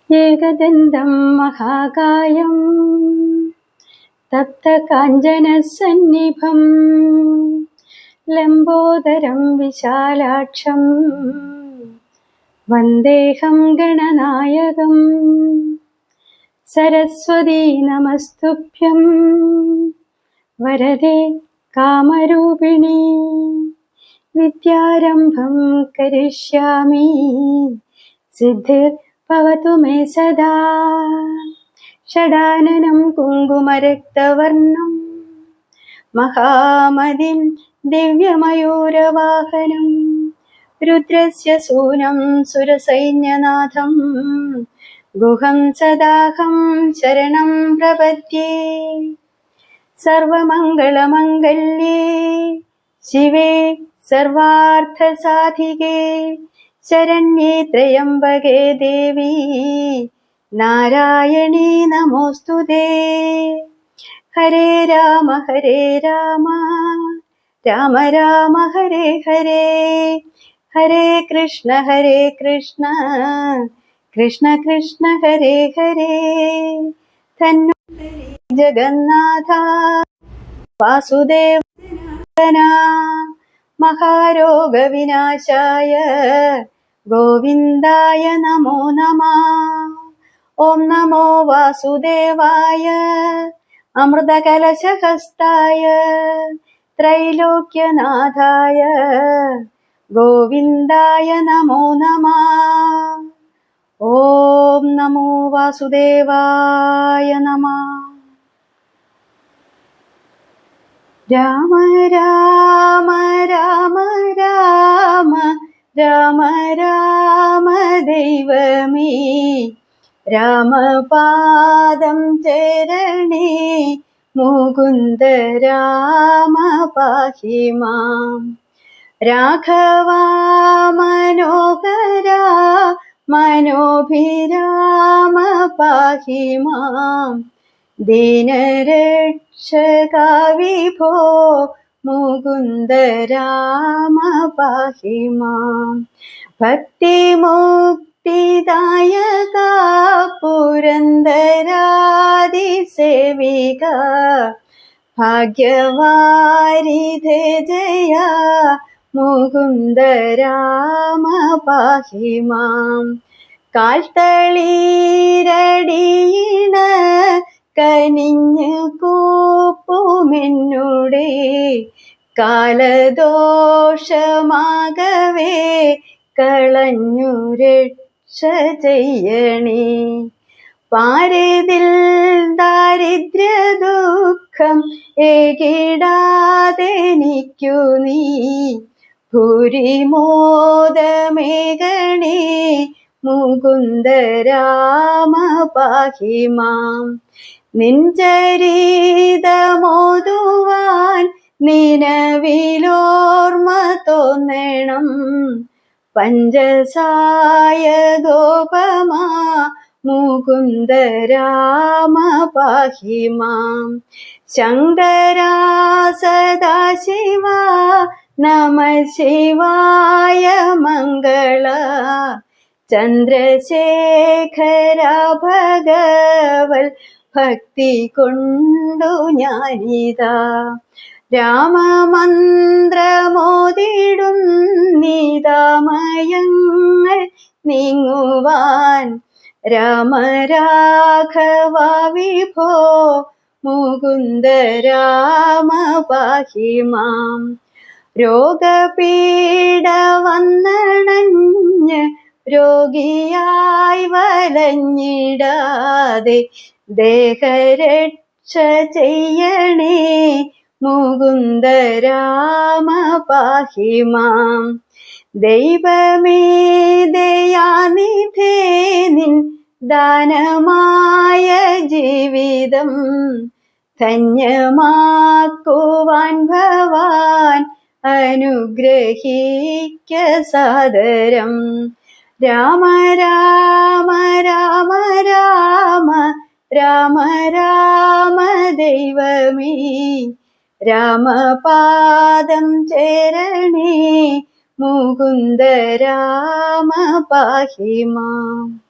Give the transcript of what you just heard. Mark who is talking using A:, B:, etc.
A: ഏകദന്തം മഹാകായം തപ്തകാഞ്ചനസന്നിഭം ലംബോദരം വിശാലാക്ഷം വന്ദേഹം ഗണനായകം. സരസ്വതീ നമസ്തുഭ്യം വരദേ കാമരൂപിണി. വിദ്യാരംഭം കരിഷ്യാമി സിദ്ധിർഭവതു may സദാ. ഷഡാനനം കുങ്കുമരക്തവർണം മഹാമതിം ദിവ്യമയൂരവാഹനം. രുദ്രസ്യ സൂനം സുരസൈന്യനാഥം ഗുഹം സദാഹം ശരണം പ്രപദ്യേ. സർവമംഗളമംഗല്യേ ശിവേ സർവാർത്ഥസാധികേ ശരണ്യേ ത്രയംബകേ ദേവി നാരായണീ നമോസ്തുതേ. ഹരേ രാമ രാമ രാമ ഹരേ ഹരേ, ഹരേ കൃഷ്ണ കൃഷ്ണ കൃഷ്ണ ഹരേ ഹരേ. ധന്വന്തരി ജഗന്നാഥ വാസുദേവ മഹാരോഗവിനാശായ ഗോവിന്ദായ നമോ നമഃ. ഓം നമോ വാസുദേവായ അമൃതകലശഹസ്തായ ത്രൈലോക്യനാഥായ ഗോവിന്ദായ നമോ നമഃ. ഓം നമോ വാസുദേവായ നമഃ. രാമ രാമ രാമ രാമ രാമ രാമ ദൈവമേ രാമപാദം ചരണേ മുകുന്ദ രാമ പാഹി മാം. രാഘവാ മനോഹരാ മനോഭിരാമ പാഹി മാം. ദീനരക്ഷകാ വിഭോ മുകുന്ദ രാമ പാഹി മാം. ഭക്തിമുക്തിദായക പുരന്ദരാദിസേവിക ഭാഗ്യവാരിധേ ജയ മുകുന്ദ രാമ പാഹി മാം. കാൽത്തളീരടിയിണ കനിഞ്ഞു കൂപ്പുമെന്നുടെ കാലദോഷമാകവേ കളഞ്ഞു രക്ഷ ചെയ്യണേ. പാരിതിൽ ദാരിദ്ര്യ ദുഃഖം ഏകിടാതെനിക്കു നീ ഭൂരിമോദമേകണേ മുകുന്ദ രാമ പാഹി മാം. നിൻചരിതമോതുവാൻ നിനവിലോർമ്മ തോന്നണം. പഞ്ചസായ ഗോപമാ മുകുന്ദ രാമ പാഹി മാം. ശങ്കരാ സദാശിവ നമ ശിവായ മംഗള. ചന്ദ്രശേഖര ഭഗവൽ ഭക്തി കൊണ്ടു ഞാനിതാ. രാമമന്ത്രമോതിടും നിതാമയങ്ങൾ നീങ്ങുവാൻ. രാമരാഘവ വിഭോ മുകുന്ദ രാമ പാഹി മാം. രോഗപീഡ വന്നണഞ്ഞ് രോഗിയായി വലഞ്ഞിടാതെ ദേഹരക്ഷ ചെയ്യണേ മുകുന്ദ രാമ പാഹി മാം. ദൈവമേ ദയാനിധേ നിൻ ദാനമായ ജീവിതം ധന്യമാക്കുവാൻ ഭവാൻ അനുഗ്രഹിക്ക സാദരം. രാമ രാമ രാമ രാമ രാമ രാമ ദൈവമേ രാമപാദം ചേരണേ മുകുന്ദ രാമ പാഹി മാം.